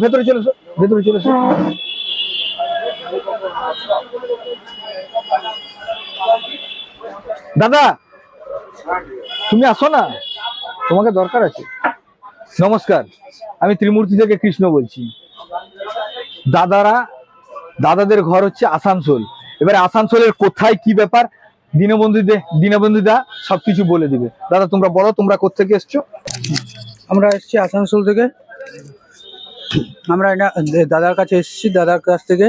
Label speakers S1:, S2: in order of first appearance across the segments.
S1: ভেতরে চলে এসো, ভেতরে চলে এসো। দাদা তুমি আসো না, তোমাকে দরকার আছে। নমস্কার, আমি ত্রিমূর্তি থেকে কৃষ্ণ বলছি। দাদাদের ঘর হচ্ছে আসানসোল। এবারে আসানসোলের কোথায় কি ব্যাপার দীনবন্ধু দা সবকিছু বলে দিবে। দাদা তোমরা বলো, তোমরা কোত্থেকে এসছো?
S2: আমরা এসেছি আসানসোল থেকে। আমরা দাদার কাছে এসেছি, দাদার কাছ থেকে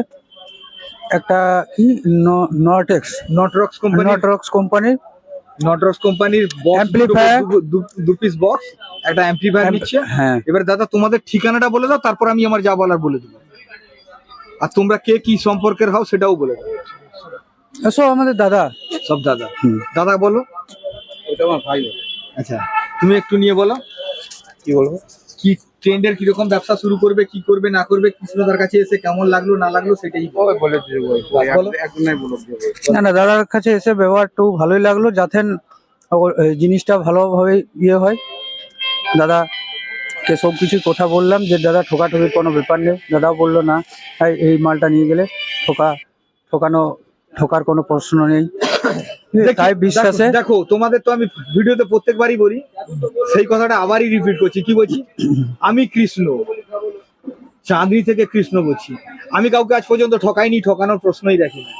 S2: একটা কি
S1: নটরক্স
S2: কোম্পানির
S1: অ্যাম্প্লিফায়ার, দু পিস বক্স, একটা অ্যাম্প্লিফায়ার নিচ্ছে।
S2: হ্যাঁ,
S1: এবার দাদা তোমাদের ঠিকানাটা বলে দাও, তারপর আমি আমার যা বলার বলে দেবো। আর তোমরা কে কি সম্পর্কের হও সেটাও বলে দাও।
S2: সব আমাদের দাদা,
S1: সব দাদা। দাদা বলো।
S2: ওটা আমার ভাই।
S1: আচ্ছা তুমি একটু নিয়ে বলো,
S2: কি বলবো,
S1: কি ট্রেন্ডের কিরকম ব্যবসা শুরু করবে, কি করবে না করবে, কৃষ্ণদার কাছে এসে কেমন লাগলো না লাগলো সেটাই
S2: বলে না। দাদার কাছে এসে ব্যবহারটাও ভালোই লাগলো, যাতে জিনিসটা ভালোভাবে হয়। দাদাকে সব কিছু কথা বললাম যে দাদা ঠকাঠকির কোনো ব্যাপার নেই। দাদাও বললো না এই মালটা নিয়ে গেলে ঠকার কোনো প্রশ্ন নেই। তাই বিশ্বাসে
S1: দেখো, তোমাদের তো আমি ভিডিওতে প্রত্যেকবারই বলি, সেই কথাটা আবারই রিপিট করছি। কি বলছি? আমি কৃষ্ণ, চাঁদনি থেকে কৃষ্ণ বলছি। আমি কাউকে আজ পর্যন্ত ঠকাইনি, ঠকানোর প্রশ্নই রাখি না,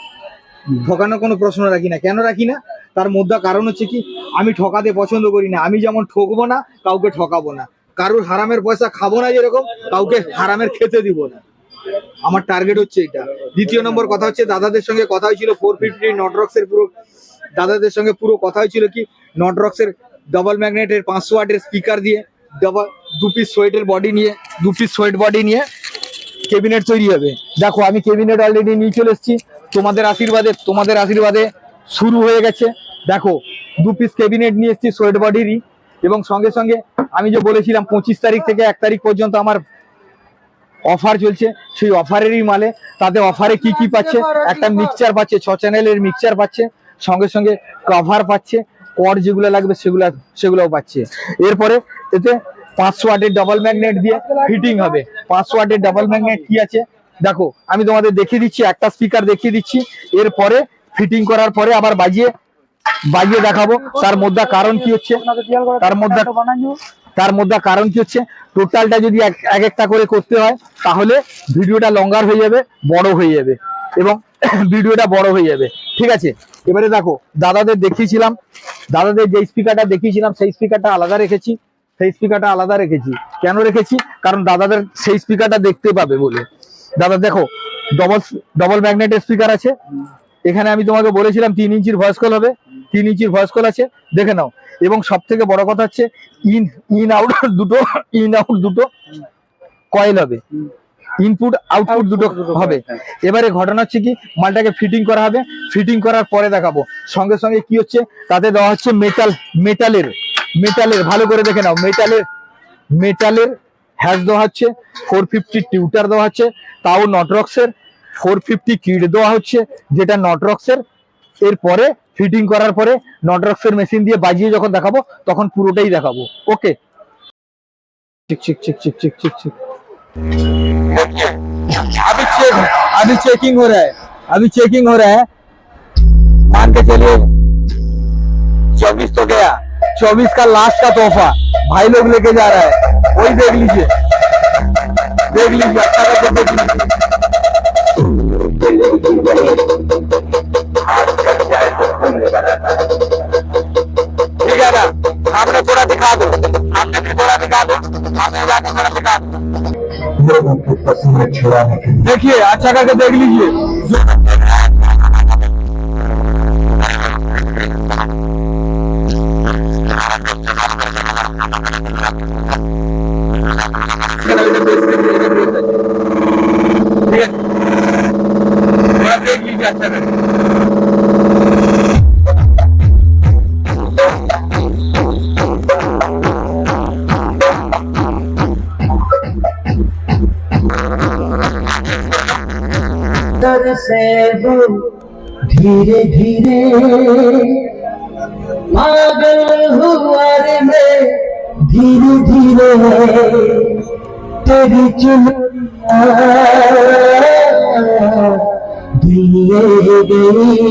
S1: ঠকানোর কোনো প্রশ্ন রাখি না। কেন রাখি না? তার মধ্যে কারণ হচ্ছে কি, আমি ঠকাতে পছন্দ করি না। আমি যেমন ঠকবো না, কাউকে ঠকাবো না। কারোর হারামের পয়সা খাবো না, যেরকম কাউকে হারামের খেতে দিব না। আমার টার্গেট হচ্ছে এটা। দ্বিতীয় নম্বর কথা হচ্ছে, দাদাদের সঙ্গে কথা হয়েছিল 450 নটরক্সের দাদাদের সঙ্গে পুরো কথা হয়েছিল কি, নটরক্সের ডবল ম্যাগনেটের 500 ওয়াটের স্পিকার দিয়ে দু পিস সোয়েট বডি নিয়ে ক্যাবিনেট তৈরি হবে। দেখো আমি ক্যাবিনেট অলরেডি নিয়ে চলে এসেছি, তোমাদের আশীর্বাদে শুরু হয়ে গেছে। দেখো 2 পিস ক্যাবিনেট নিয়ে এসেছি সোয়েট বডিরই, এবং সঙ্গে সঙ্গে আমি যে বলেছিলাম 25 তারিখ থেকে 1 তারিখ পর্যন্ত আমার অফার চলছে, সেই অফারেরই মালে। তাতে অফারে কি কি পাচ্ছে? একটা মিক্সচার পাচ্ছে, 6 চ্যানেলের মিক্সচার পাচ্ছে, সঙ্গে সঙ্গে কভার পাচ্ছে, কর্ড যেগুলো লাগবে সেগুলোও পাচ্ছে। এরপরে এতে 500 ওয়াটের ডাবল ম্যাগনেট দিয়ে ফিটিং হবে। 500 ওয়াটের ডাবল ম্যাগনেট কি আছে দেখো, আমি তোমাদের দেখিয়ে দিচ্ছি, একটা স্পিকার দেখিয়ে দিচ্ছি। এরপরে ফিটিং করার পরে আবার বাজিয়ে দেখাবো তার মধ্যে কারণ কি হচ্ছে। টোটালটা যদি এক একটা করে করতে হয় তাহলে ভিডিওটা লঙ্গার হয়ে যাবে, বড় হয়ে যাবে, এবং ভিডিওটা বড় হয়ে যাবে। ঠিক আছে, এবারে দেখো দাদাদের যে স্পিকারটা দেখিয়েছিলাম সেই স্পিকারটা আলাদা রেখেছি। কেন রেখেছি? কারণ দাদাদের সেই স্পিকারটা দেখতে পাবে বলে। দাদা দেখো, ডবল ম্যাগনেটের স্পিকার আছে এখানে। আমি তোমাকে বলেছিলাম 3 ইঞ্চির ভয়েস কল হবে, 3 ইঞ্চির ভয়েস কল আছে, দেখে নাও। এবং সব থেকে বড় কথা হচ্ছে ইন আউট দুটো কয়েল হবে, ইনপুট আউটপুট দুটো হবে। এবারে ঘটনা হচ্ছে কি, মালটাকে ফিটিং করা হবে। ফিটিং করার পরে দেখাবো। সঙ্গে সঙ্গে কি হচ্ছে, তাতে দেওয়া হচ্ছে মেটালের ভালো করে দেখে নাও, মেটালের হ্যাশ দেওয়া হচ্ছে, 450 টিউটার দেওয়া হচ্ছে, তাও নটরক্সের 450 কিট দেওয়া হচ্ছে, যেটা নটরক্সের। এরপরে ফিটিং করার পরে নটরক্সের মেশিন দিয়ে বাজিয়ে যখন দেখাবো তখন পুরোটাই দেখাবো। ওকে, চিক अभी चेकिंग हो रहा है। मान के चलिए 24 तो गया, 24 का लास्ट का तोहफा भाई लोग लेके जा रहा है, वही देख लीजिए अच्छा करके देख लीजिए। ठीक है ना, सामने थोड़ा दिखा दो, देखिए अच्छा करके देख लीजिए। देख लीजिए अच्छा करके।
S3: से वो धीरे धीरे पागल हुआ रे मैं, धीरे धीरे तेरी चुनरी दिए गई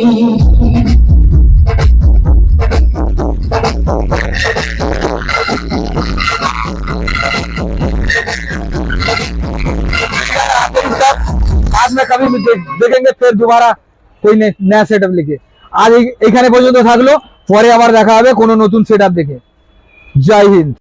S1: बाद में कभी भी देखेंगे फिर दोबारा कोई नया সেটআপ লিখে আজ এখানে পর্যন্ত থাকলো পরে আবার দেখা হবে কোনো নতুন সেটআপ দেখে জয় হিন্দ।